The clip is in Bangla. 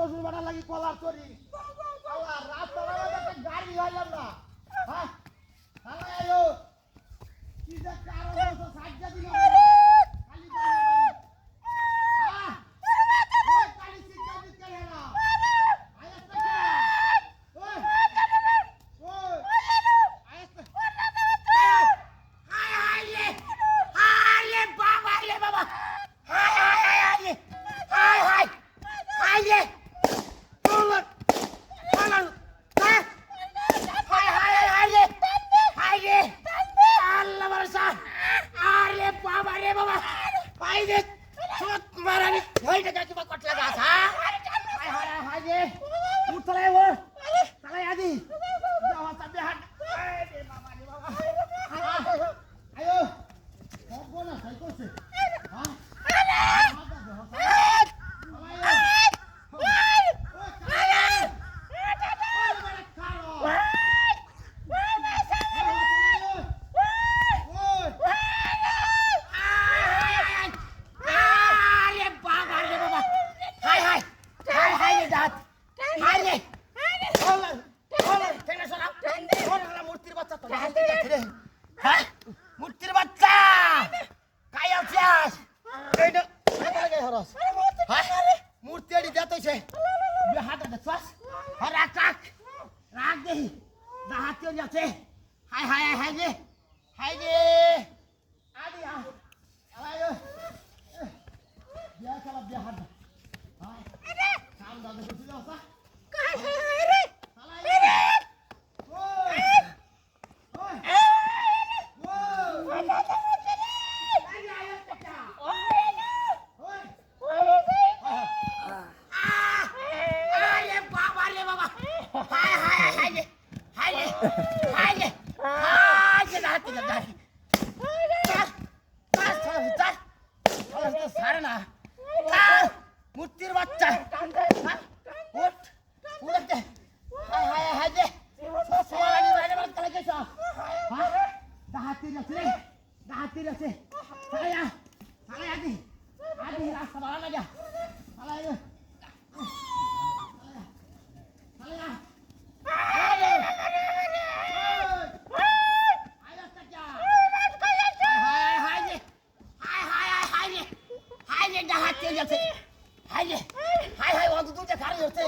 শ্বশুর বাড়ার লাগি কলার চরি রাস্তা গাড়ি হইলাম না হ্যাঁ আয়ো কি যে কারণ সাজ্জা দিল খালি মূর্তির বাচ্চা কাই আছিস মূর্তি এটি দেতইছে হাতে দেখছস রাখ রাখ রাখ দেহি হাতে যাচ্ছে হাই হাই হাই রে আদি আলাইও বিয়া চালা বিয়া হাত হাই কাম দাদা কিছু যাও সা কাই হাই রে আলাইও মূর্তির বাচ্চা রাস্তা বাড়ানো যা হাই হাই অত দূরে খালি হচ্ছে